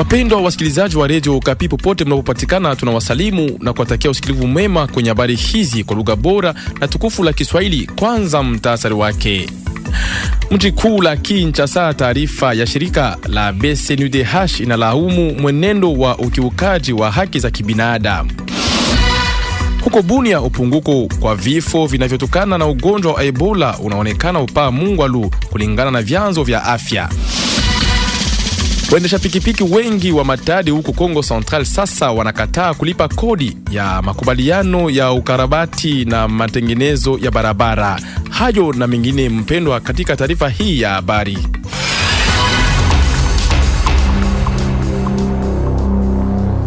Wapendwa wasikilizaji wa Radio Okapi popote mnapopatikana, tunawasalimu na kuwatakia usikilivu mwema kwenye habari hizi kwa lugha bora na tukufu la Kiswahili. Kwanza mtasari wake. Mji kuu la Kinshasa, taarifa ya shirika la BCNUDH inalaumu mwenendo wa ukiukaji wa haki za kibinadamu. Huko Bunia, upunguko kwa vifo vinavyotokana na ugonjwa wa Ebola unaonekana upaa Mungwalu kulingana na vyanzo vya afya. Waendesha pikipiki wengi wa Matadi huko Kongo Central sasa wanakataa kulipa kodi ya makubaliano ya ukarabati na matengenezo ya barabara. Hayo na mengine mpendwa katika taarifa hii ya habari.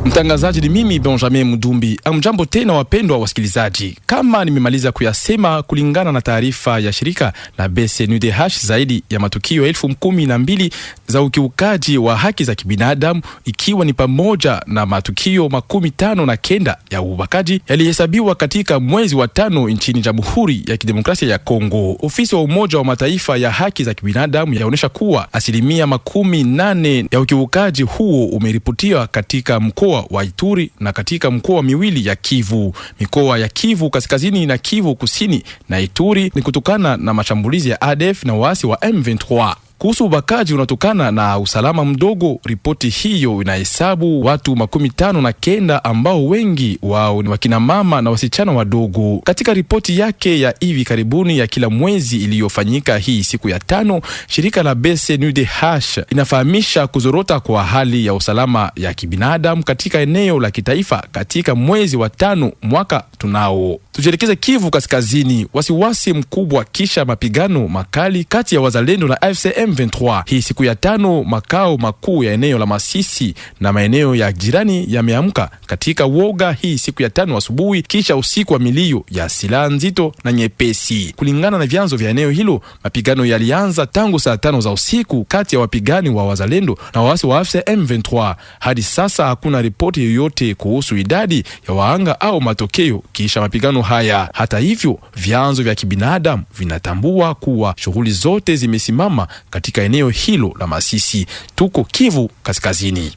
Mtangazaji ni mimi Benjamin Mudumbi. Amjambo tena wapendwa wasikilizaji. Kama nimemaliza kuyasema, kulingana na taarifa ya shirika la BCNUDH, zaidi ya matukio 1012 za ukiukaji wa haki za kibinadamu, ikiwa ni pamoja na matukio 59 ya ubakaji, yalihesabiwa katika mwezi wa 5 nchini Jamhuri ya Kidemokrasia ya Kongo. Ofisi wa Umoja wa Mataifa ya haki za kibinadamu yaonesha kuwa 80% ya ukiukaji huo umeripotiwa katika mkoa wa Ituri na katika mkoa miwili ya Kivu. Mikoa ya Kivu Kaskazini na Kivu Kusini na Ituri ni kutokana na mashambulizi ya ADF na waasi wa M23. Kuhusu ubakaji unatokana na usalama mdogo, ripoti hiyo inahesabu watu 59 ambao wengi wao ni wakina mama na wasichana wadogo. Katika ripoti yake ya hivi karibuni ya kila mwezi iliyofanyika hii siku ya 5, shirika la BCNUDH inafahamisha kuzorota kwa hali ya usalama ya kibinadamu katika eneo la kitaifa katika mwezi wa 5 mwaka tunao. Tujelekeze Kivu Kaskazini, wasiwasi mkubwa kisha mapigano makali kati ya wazalendo na AFC M23. Hii siku ya 5, makao makuu ya eneo la Masisi na maeneo ya jirani yameamka katika woga hii siku ya 5 asubuhi kisha usiku wa milio ya silaha nzito na nyepesi. Kulingana na vyanzo vya eneo hilo, mapigano yalianza tangu saa 5 za usiku kati ya wapigani wa wazalendo na waasi wa AFC M23. Hadi sasa hakuna ripoti yoyote kuhusu idadi ya waanga au matokeo kisha mapigano haya. Hata hivyo, vyanzo vya kibinadamu vinatambua kuwa shughuli zote zimesimama katika eneo hilo la Masisi. Tuko Kivu Kaskazini.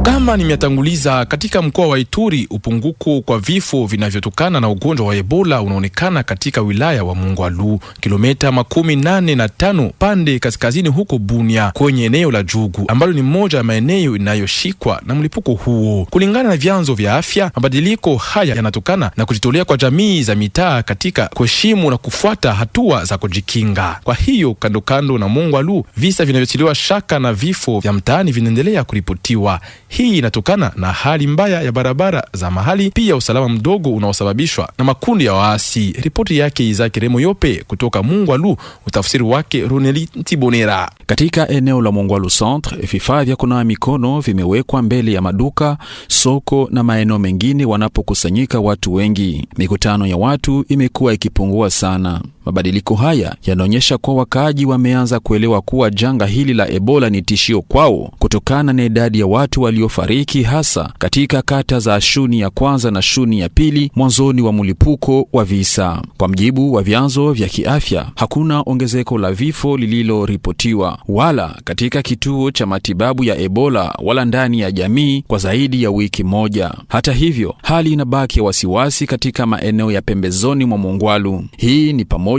Kama nimetanguliza, katika mkoa wa Ituri upunguko kwa vifo vinavyotokana na ugonjwa wa Ebola unaonekana katika wilaya wa Mungwalu, kilomita 85 pande kaskazini huko Bunia, kwenye eneo la Jugu ambalo ni moja ya maeneo inayoshikwa na mlipuko huo. Kulingana na vyanzo vya afya, mabadiliko haya yanatokana na kujitolea kwa jamii za mitaa katika kuheshimu na kufuata hatua za kujikinga. Kwa hiyo kando na Mungwalu, visa vinavyotiliwa shaka na vifo vya mtaani vinaendelea kuripotiwa. Hii inatokana na hali mbaya ya barabara za mahali, pia usalama mdogo unaosababishwa na makundi ya waasi. Ripoti yake Isaac Remoyope kutoka Mungwalu, utafsiri wake Roneli Ntibonera. Katika eneo la Mungwalu Centre, vifaa vya kunawa mikono vimewekwa mbele ya maduka, soko na maeneo mengine wanapokusanyika watu wengi. Mikutano ya watu imekuwa ikipungua sana. Mabadiliko haya yanaonyesha kwa wakaaji wameanza kuelewa kuwa janga hili la Ebola ni tishio kwao kutokana na idadi ya watu waliofariki hasa katika kata za Shuni ya kwanza na Shuni ya pili mwanzoni wa mlipuko wa visa. Kwa mjibu wa vyanzo vya kiafya, hakuna ongezeko la vifo lililoripotiwa wala katika kituo cha matibabu ya Ebola wala ndani ya jamii kwa zaidi ya wiki moja. Hata hivyo, hali inabaki ya wasiwasi katika maeneo ya pembezoni mwa Mungwalu. Hii ni pamoja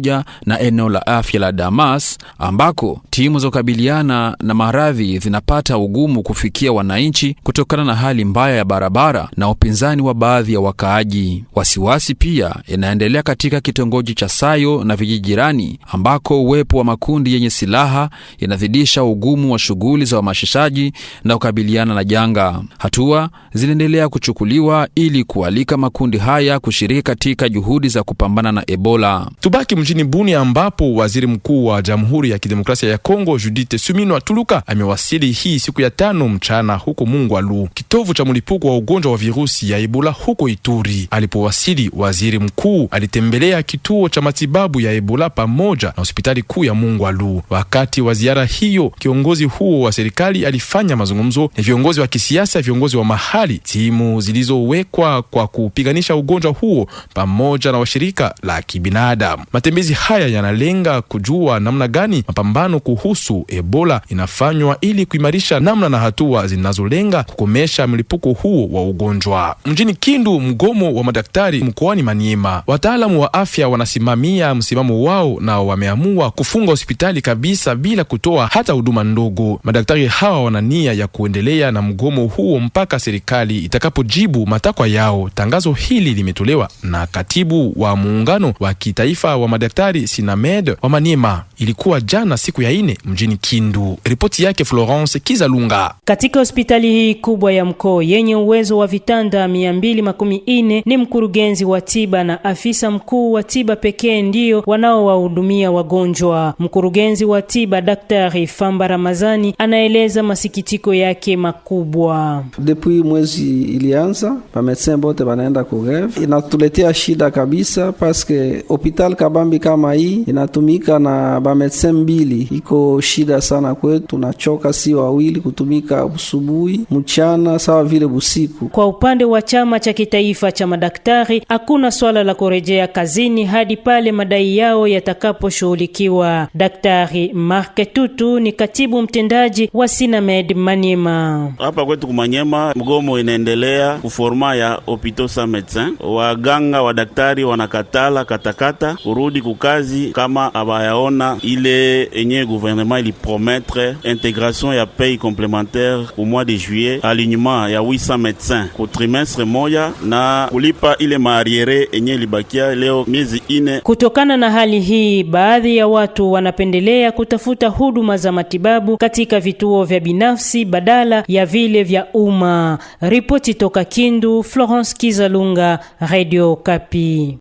na eneo la afya la Damas ambako timu za kukabiliana na maradhi zinapata ugumu kufikia wananchi kutokana na hali mbaya ya barabara na upinzani wa baadhi ya wakaaji. Wasiwasi pia inaendelea katika kitongoji cha Sayo na vijiji jirani ambako uwepo wa makundi yenye silaha inazidisha ugumu wa shughuli za uhamasishaji na kukabiliana na janga. Hatua zinaendelea kuchukuliwa ili kualika makundi haya kushiriki katika juhudi za kupambana na Ebola. Tubaki mjini Bunia ambapo waziri mkuu wa Jamhuri ya Kidemokrasia ya Kongo Judith Suminwa Tuluka amewasili hii siku ya 5 mchana huko Mungwalu Mungwalu, kitovu cha mlipuko wa ugonjwa wa virusi ya Ebola huko Ituri. Alipowasili, waziri mkuu alitembelea kituo cha matibabu ya Ebola pamoja na hospitali kuu ya Mungwalu. Wakati wa ziara hiyo, kiongozi huo wa serikali alifanya mazungumzo na viongozi wa kisiasa, viongozi wa mahali, timu zilizowekwa kwa kupiganisha ugonjwa huo pamoja na washirika la kibinadamu. Matembezi haya yanalenga kujua namna gani mapambano kuhusu Ebola inafanywa ili kuimarisha namna na hatua zinazolenga kukomesha mlipuko huo wa ugonjwa. Mjini Kindu, mgomo wa madaktari mkoani Maniema. Wataalamu wa afya wanasimamia msimamo wao na wameamua kufunga hospitali kabisa bila kutoa hata huduma ndogo. Madaktari hawa wana nia ya kuendelea na mgomo huo mpaka serikali itakapojibu matakwa yao. Tangazo hili limetolewa na katibu wa muungano wa kitaifa wa madaktari Sinamed wa Maniema. Ilikuwa jana siku ya 4 mjini Kindu. Ripoti yake Florence Kizalunga. Katika hospitali hii kubwa ya mkoa yenye uwezo wa vitanda 240, ni mkurugenzi wa tiba na afisa mkuu wa tiba pekee ndio wanaowahudumia wagonjwa. Mkurugenzi wa tiba Daktari Famba Ramazani anaeleza masikitiko yake makubwa. Depuis mwezi ilianza, médecins bote wanaenda ku greve. Inatuletea shida kabisa paske hospital Kabambi kama hii inatumika na médecins mbili. Iko shida sana kwetu, tunachoka si wawili kutumika usubuhi, mchana sawa vile usiku. Kwa upande wa chama cha kitaifa cha madaktari, hakuna swala la kurejea kazini hadi pale madai yao yatakaposhughulikiwa. Daktari Mark Tutu ni katibu mtendaji wa Sinamed Maniema. Hapa kwetu kumanyema mgomo inaendelea kuforma ya hopitaux sans médecin. Waganga wa daktari wanakatala katakata kurudi kukazi kama abayaona ile enye gouvernement ili promettre intégration ya paye complémentaire au mois de juillet, alignement ya 800 médecins kwa trimestre moja na kulipa ile maariere enye libakia leo miezi 4. Kutokana na hali hii, baadhi ya watu wanapendelea kutafuta huduma za matibabu katika vituo vya binafsi badala ya vile vya umma. Ripoti toka Kindu, Florence Kizalunga, Radio Kapi.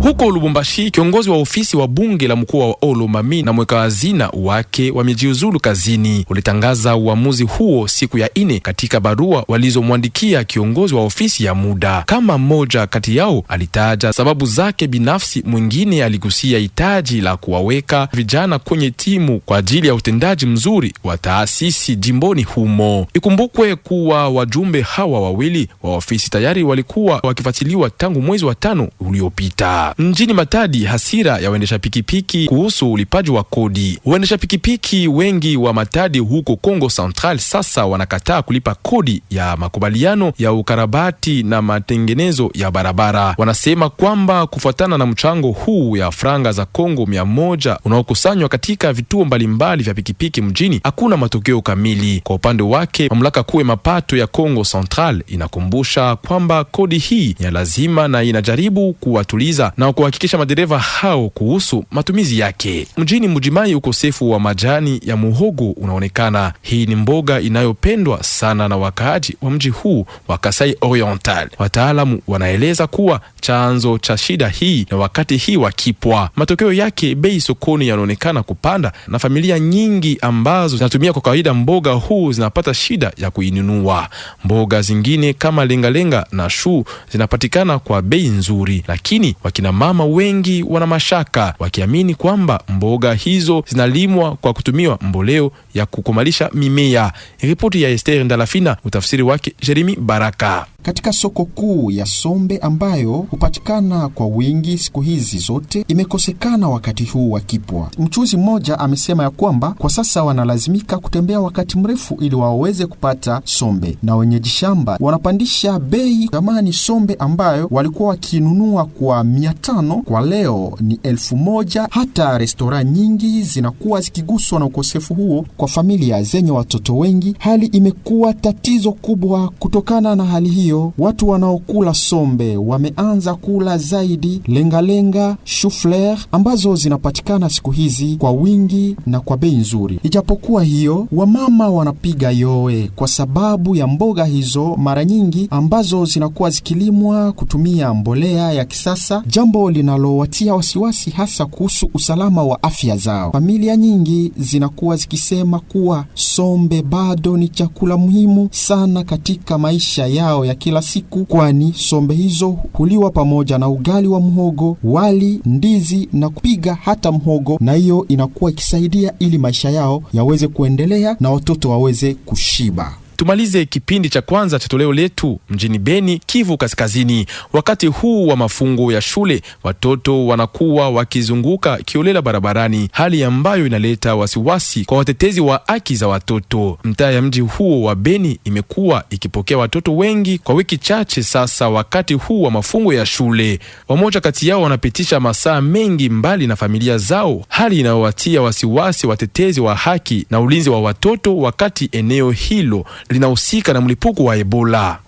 Huko Lubumbashi, kiongozi wa ofisi wa bunge la mkoa wa Olomami na mweka hazina wake wamejiuzulu kazini. Ulitangaza uamuzi huo siku ya 4 katika barua walizomwandikia kiongozi wa ofisi ya muda. Kama mmoja kati yao alitaja sababu zake binafsi, mwingine aligusia hitaji la kuwaweka vijana kwenye timu kwa ajili ya utendaji mzuri wa taasisi jimboni humo. Ikumbukwe kuwa wajumbe hawa wawili wa ofisi tayari walikuwa wakifuatiliwa tangu mwezi wa 5 uliopita. Mjini Matadi, hasira ya waendesha pikipiki kuhusu ulipaji wa kodi. Waendesha pikipiki wengi wa Matadi huko Kongo Central sasa wanakataa kulipa kodi ya makubaliano ya ukarabati na matengenezo ya barabara. Wanasema kwamba kufuatana na mchango huu ya franga za Kongo 100 unaokusanywa katika vituo mbalimbali vya pikipiki mjini, hakuna matokeo kamili. Kwa upande wake, mamlaka kuu ya mapato ya Kongo Central inakumbusha kwamba kodi hii ya lazima na inajaribu kuwatuliza na kuhakikisha madereva hao kuhusu matumizi yake. Mjini Mujimai, ukosefu wa majani ya muhogo unaonekana. Hii ni mboga inayopendwa sana na wakaaji wa mji huu wa Kasai Oriental. Wataalamu wanaeleza kuwa chanzo cha shida hii na wakati hii wakipwa. Matokeo yake, bei sokoni yanaonekana kupanda na familia nyingi ambazo zinatumia kwa kawaida mboga huu zinapata shida ya kuinunua. Mboga zingine kama lengalenga na shu zinapatikana kwa bei nzuri, lakini wakina mama wengi wana mashaka wakiamini kwamba mboga hizo zinalimwa kwa kutumiwa mboleo ya kukomalisha mimea. Ripoti ya Esther Ndalafina, utafsiri wake Jeremy Baraka. Katika soko kuu ya Sombe ambayo hupatikana kwa wingi siku hizi zote, imekosekana wakati huu wa kipwa. Mchuuzi mmoja amesema ya kwamba kwa sasa wanalazimika kutembea wakati mrefu ili waweze kupata sombe, na wenyeji shamba wanapandisha bei. Zamani sombe ambayo walikuwa wakinunua kwa 500 kwa leo ni 1000. Hata restora nyingi zinakuwa zikiguswa na ukosefu huo kwa familia zenye watoto wengi. Hali imekuwa tatizo kubwa. Kutokana na hali hiyo, hiyo, watu wanaokula sombe wameanza kula zaidi lengalenga, chou-fleur ambazo zinapatikana siku hizi kwa wingi na kwa bei nzuri. Ijapokuwa hiyo, wamama wanapiga yowe kwa sababu ya mboga hizo mara nyingi ambazo zinakuwa zikilimwa kutumia mbolea ya kisasa, jambo linalowatia wasiwasi hasa kuhusu usalama wa afya zao. Familia nyingi zinakuwa zikisema kuwa sombe bado ni chakula muhimu sana katika maisha yao ya kila siku, kwani sombe hizo huliwa pamoja na ugali wa mhogo, wali, ndizi na kupiga hata mhogo, na hiyo inakuwa ikisaidia ili maisha yao yaweze kuendelea na watoto waweze kushiba. Tumalize kipindi cha kwanza cha toleo letu mjini Beni, Kivu Kaskazini. Wakati huu wa mafungo ya shule, watoto wanakuwa wakizunguka kiolela barabarani, hali ambayo inaleta wasiwasi kwa watetezi wa haki za watoto. Mtaa ya mji huo wa Beni imekuwa ikipokea watoto wengi kwa wiki chache sasa wakati huu wa mafungo ya shule. Wamoja kati yao wanapitisha masaa mengi mbali na familia zao, hali inayowatia wasiwasi watetezi wa haki na ulinzi wa watoto wakati eneo hilo linahusika na mlipuko wa Ebola.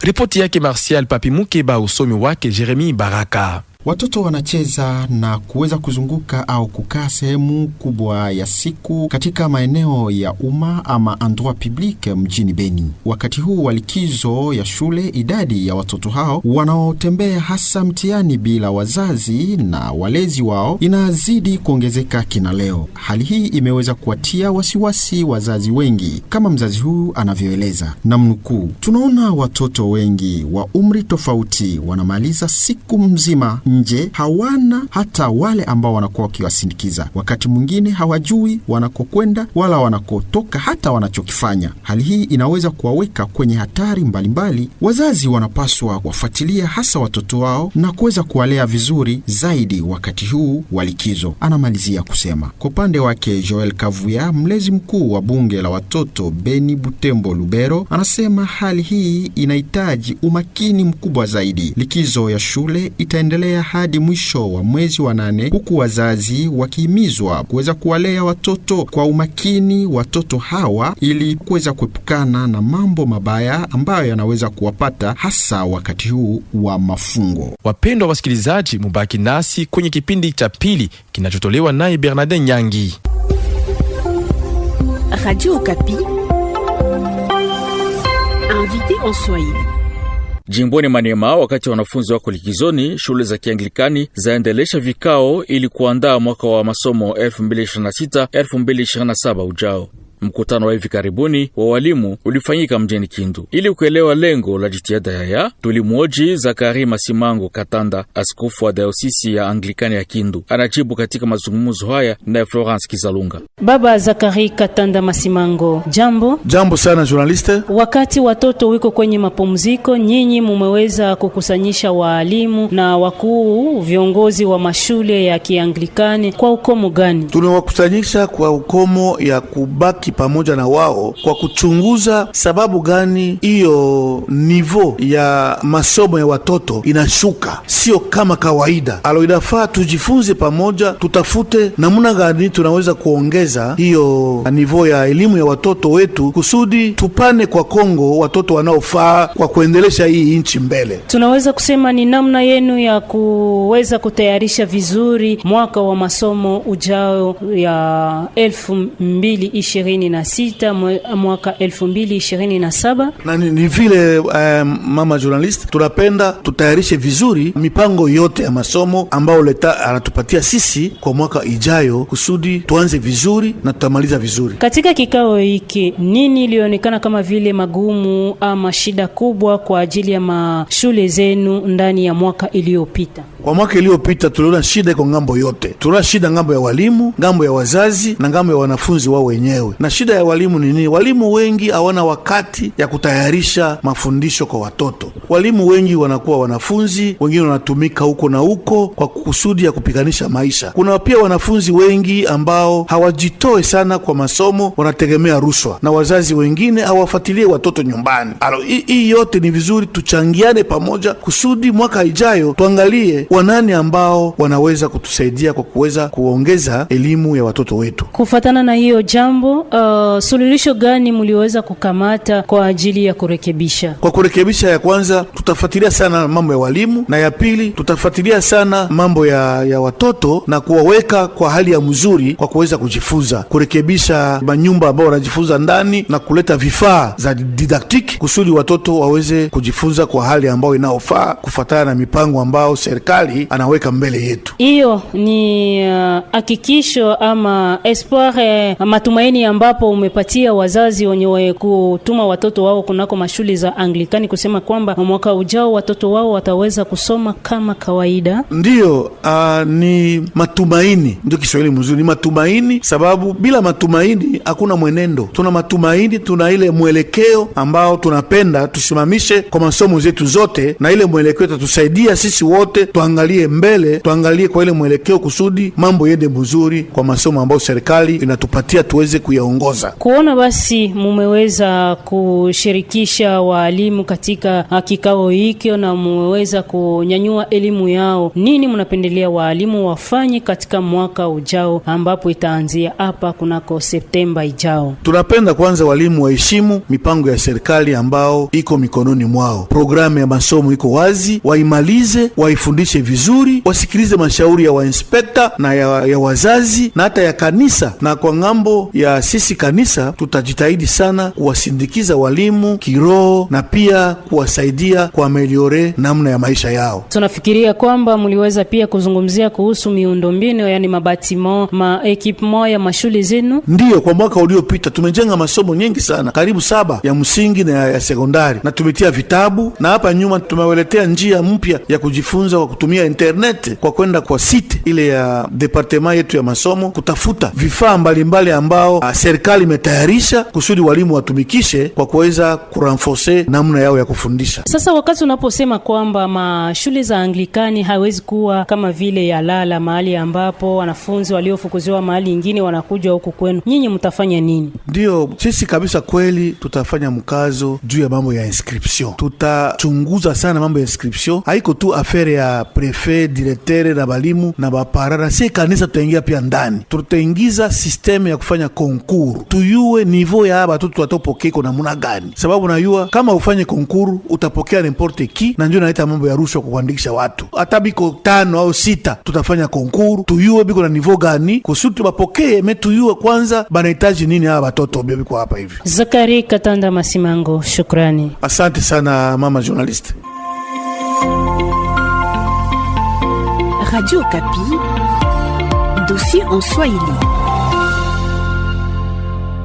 Ripoti yake Martial Papi Mukeba, usomi wake Jeremy Baraka. Watoto wanacheza na kuweza kuzunguka au kukaa sehemu kubwa ya siku katika maeneo ya umma ama endroit public mjini Beni. Wakati huu wa likizo ya shule, idadi ya watoto hao wanaotembea hasa mtihani bila wazazi na walezi wao inazidi kuongezeka kina leo. Hali hii imeweza kuwatia wasiwasi wazazi wengi, kama mzazi huyu anavyoeleza, namnukuu: tunaona watoto wengi wa umri tofauti wanamaliza siku mzima nje, hawana hata wale ambao wanakuwa wakiwasindikiza. Wakati mwingine hawajui wanakokwenda wala wanakotoka hata wanachokifanya. Hali hii inaweza kuwaweka kwenye hatari mbalimbali. Wazazi wanapaswa kuwafuatilia hasa watoto wao na kuweza kuwalea vizuri zaidi wakati huu wa likizo, anamalizia kusema. Kwa upande wake Joel Kavuya, mlezi mkuu wa bunge la watoto Beni Butembo Lubero, anasema hali hii inahitaji umakini mkubwa zaidi. Likizo ya shule itaendelea hadi mwisho wa mwezi wa 8, huku wazazi wakihimizwa kuweza kuwalea watoto kwa umakini watoto hawa ili kuweza kuepukana na mambo mabaya ambayo yanaweza kuwapata hasa wakati huu wa mafungo. Wapendwa wasikilizaji, mubaki nasi kwenye kipindi cha pili kinachotolewa naye Bernardin Nyangi. Radio Okapi, invité en Swahili. Jimboni Maniema, wakati wanafunzi wako likizoni, shule za Kianglikani zaendelesha vikao ili kuandaa mwaka wa masomo 2026-2027 ujao. Mkutano wa hivi karibuni wa walimu ulifanyika mjini Kindu. Ili kuelewa lengo la jitihada haya, tulimwoji Zakari Masimango Katanda, askofu wa dayosisi ya Anglikani ya Kindu. Anajibu katika mazungumzo haya na Florence Kizalunga. Baba Zakari Katanda Masimango, jambo. Jambo sana journaliste. Wakati watoto wiko kwenye mapumziko, nyinyi mumeweza kukusanyisha walimu na wakuu viongozi wa mashule ya Kianglikani kwa ukomo gani? Tunawakusanyisha kwa ukomo ya kubaki pamoja na wao kwa kuchunguza sababu gani hiyo nivo ya masomo ya watoto inashuka, sio kama kawaida. Inafaa tujifunze pamoja, tutafute namna gani tunaweza kuongeza hiyo nivo ya elimu ya watoto wetu kusudi tupane kwa Kongo watoto wanaofaa kwa kuendelesha hii nchi mbele. Tunaweza kusema ni namna yenu ya kuweza kutayarisha vizuri mwaka wa masomo ujao ya 2026 mwaka 2027. Na ni vile mama journalist, tunapenda tutayarishe vizuri mipango yote ya masomo ambao leta anatupatia sisi kwa mwaka ijayo kusudi tuanze vizuri na tutamaliza vizuri. Katika kikao hiki nini ilionekana kama vile magumu ama shida kubwa kwa ajili ya mashule zenu ndani ya mwaka iliyopita? Kwa mwaka iliyopita tuliona shida iko ngambo yote. Tuliona shida ngambo ya walimu, ngambo ya wazazi na ngambo ya wanafunzi wao wenyewe. Na shida ya walimu ni nini? Walimu wengi hawana wakati ya kutayarisha mafundisho kwa watoto. Walimu wengi wanakuwa wanafunzi, wengine wanatumika huko na huko kwa kusudi ya kupiganisha maisha. Kuna pia wanafunzi wengi ambao hawajitoe sana kwa masomo, wanategemea rushwa. Na wazazi wengine hawafuatilie watoto nyumbani. Hii yote ni vizuri tuchangiane pamoja kusudi mwaka ijayo tuangalie wanani ambao wanaweza kutusaidia kwa kuweza kuongeza elimu ya watoto wetu. Kufatana na hiyo jambo, suluhisho gani mliweza kukamata kwa ajili ya kurekebisha? Kwa kurekebisha, ya kwanza tutafuatilia sana mambo ya walimu, na ya pili tutafuatilia sana mambo ya watoto na kuwaweka kwa hali ya mzuri kwa kuweza kujifunza, kurekebisha manyumba ambao wanajifunza ndani na kuleta vifaa za didaktiki kusudi watoto waweze kujifunza kwa hali ambayo inaofaa kufuatana na mipango ambao serikali anaweka mbele yetu. Hiyo ni hakikisho ama espoir, matumaini ambapo umepatia wazazi wenye kutuma watoto wao kunako mashule za Anglikani kusema kwamba mwaka ujao watoto wao wataweza kusoma kama kawaida. Ndiyo, ni matumaini, ndio Kiswahili mzuri, ni matumaini, sababu bila matumaini hakuna mwenendo. Tuna matumaini, tuna ile mwelekeo ambao tunapenda tusimamishe kwa masomo zetu zote, na ile mwelekeo itatusaidia sisi wote tuangalie mbele, tuangalie kwa ile mwelekeo kusudi mambo yende mzuri kwa masomo ambayo serikali inatupatia tuweze kuyaongoza. Kuona basi mumeweza kushirikisha walimu katika kikao hiki na mumeweza kunyanyua elimu yao, nini mnapendelea walimu wafanye katika mwaka ujao ambapo itaanzia hapa kunako Septemba ijao? Tunapenda kwanza walimu waheshimu mipango ya serikali ambao iko mikononi mwao. Programu ya masomo iko wazi, waimalize, waifundishe vizuri, wasikilize mashauri ya wainspekta na ya wazazi na hata ya kanisa. Na kwa ngambo ya sisi kanisa tutajitahidi sana kuwasindikiza walimu kiroho na pia kuwasaidia kuameliore namna ya maisha yao. Tunafikiria kwamba mliweza pia kuzungumzia kuhusu miundombinu, yani mabatiment, equipement ya mashule zenu. Ndiyo, kwa mwaka uliopita tumejenga masomo nyingi sana, karibu 7 ya msingi na ya sekondari, na tumetia vitabu, na hapa nyuma tumewaletea njia mpya ya kujifunza kwa kutumia internet, kwa kwenda kwa site ile ya departement yetu ya masomo kutafuta vifaa mbalimbali ambao serikali imetayarisha kusudi walimu watumikishe kwa kuweza kurenforcer namna yao ya kufundisha. Sasa wakati unaposema kwamba mashule za Anglikani hawezi kuwa kama vile ya lala, mahali ambapo wanafunzi waliofukuziwa mahali nyingine wanakuja huku kwenu, nyinyi mtafanya nini? Ndio, sisi kabisa kweli tutafanya mkazo juu ya mambo ya inscription. Tutachunguza sana mambo ya inscription. Haiko tu afere ya prefet, directeur na balimu na baparara. Si kanisa tutaingia pia ndani. Tutaingiza system ya kufanya concours. Tuyue niveau ya watoto watopokea kwa namna gani. Sababu najua kama ufanye concours utapokea n'importe qui, na ndio naita mambo ya rushwa kuandikisha watu. Hata biko 5 au 6 tutafanya concours. Tuyue biko na niveau gani kusudi bapokee, tuyue kwanza banahitaji nini hawa watoto biko hapa hivi. Zakari Katanda Masimango, shukrani. Asante sana mama journalist. Radio Kapi, dossier en Swahili.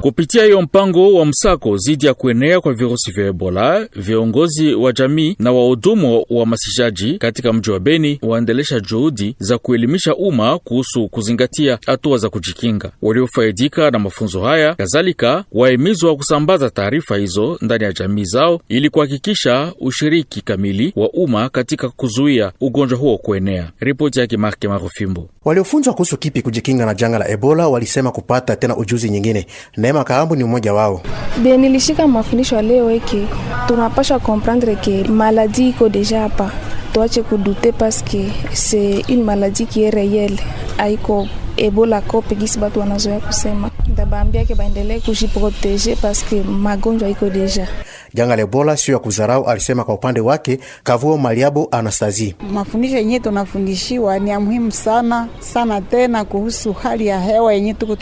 Kupitia hiyo mpango wa msako zidi ya kuenea kwa virusi vya Ebola, viongozi wa jamii na wahudumu wa masishaji katika mji wa Beni waendelesha juhudi za kuelimisha umma kuhusu kuzingatia hatua za kujikinga. Waliofaidika na mafunzo haya kadhalika wahimizwa kusambaza taarifa hizo ndani ya jamii zao ili kuhakikisha ushiriki kamili wa umma katika kuzuia ugonjwa huo kuenea. Ripoti yake Marke Marofimbo. Waliofunzwa kuhusu kipi kujikinga na janga la Ebola walisema kupata tena ujuzi nyingine. Neema Kaambu ni mmoja wao. Nilishika mafundisho leo eke tunapasha comprendre que maladie iko deja hapa. Tuache kudute parce que c'est une maladie qui est réelle. Haiko Ebola kope gisi batu wanazoea kusema. Ndabambia ke baendelee kujiproteger parce que magonjwa iko deja. Janga la Ebola sio ya kuzarau, alisema kwa upande wake Kavuo Maliabo Anastasie. Mafundisho yenyewe tunafundishiwa ni ya muhimu sana sana, tena kuhusu hali ya hewa yenyewe tuko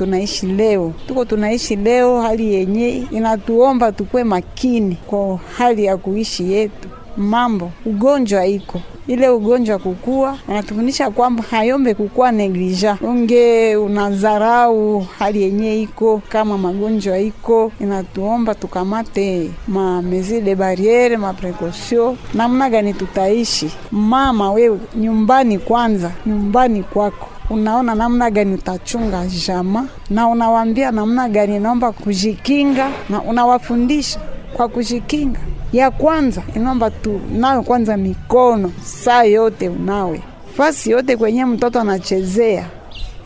tunaishi leo. Hali yenyewe inatuomba tukue makini kwa hali ya kuishi yetu. Mambo ugonjwa iko ile ugonjwa kukua, anatufundisha kwamba hayombe kukua negligent. Unge unazarau hali yenye iko kama magonjwa iko, inatuomba tukamate ma mesures de barriere, ma precaution, namna gani tutaishi. Mama wewe nyumbani kwanza, nyumbani kwako unaona namna gani utachunga jama, na unawaambia namna gani naomba kujikinga, na unawafundisha kwa kujikinga. Ya kwanza inaomba tu nawe kwanza mikono saa yote, unawe fasi yote kwenye mtoto anachezea,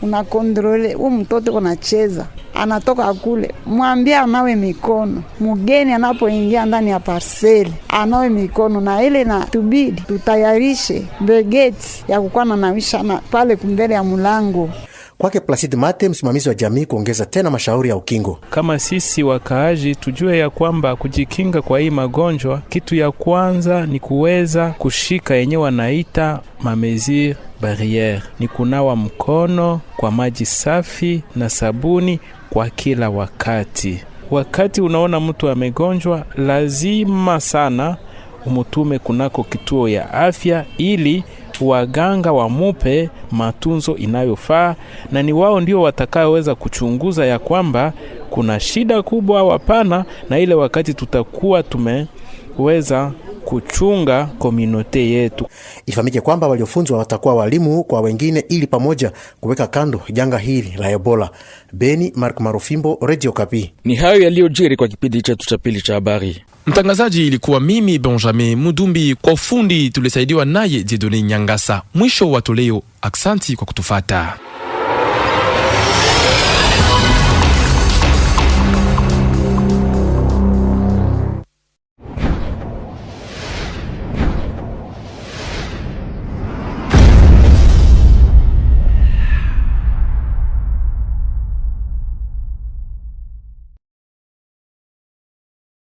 unakontrole mtoto unacheza anatoka kule, mwambie anawe mikono. Mgeni anapoingia ndani ya parcel anawe mikono, na ile na tubidi tutayarishe begeti ya kukwana na wishana pale kumbele ya mlango. Kwake Placide Mate, msimamizi wa jamii, kuongeza tena mashauri ya ukingo. Kama sisi wakaaji tujue ya kwamba kujikinga kwa hii magonjwa, kitu ya kwanza ni kuweza kushika yenye wanaita mamezir barriere, ni kunawa mkono kwa maji safi na sabuni kwa kila wakati. Wakati unaona mtu amegonjwa, lazima sana umutume kunako kituo ya afya ili waganga wamupe matunzo inayofaa, na ni wao ndio watakaoweza kuchunguza ya kwamba kuna shida kubwa au hapana, na ile wakati tutakuwa tumeweza kuchunga komunote yetu. Ifahamike kwamba waliofunzwa watakuwa walimu kwa wengine ili pamoja kuweka kando janga hili la Ebola. Beni, Mark Marufimbo, Radio Kapi. Ni hayo yaliyojiri kwa kipindi chetu cha pili cha habari. Mtangazaji ilikuwa mimi Benjamin Mudumbi, kwa ufundi tulisaidiwa naye Jedone Nyangasa. Mwisho wa toleo, aksanti kwa kutufata.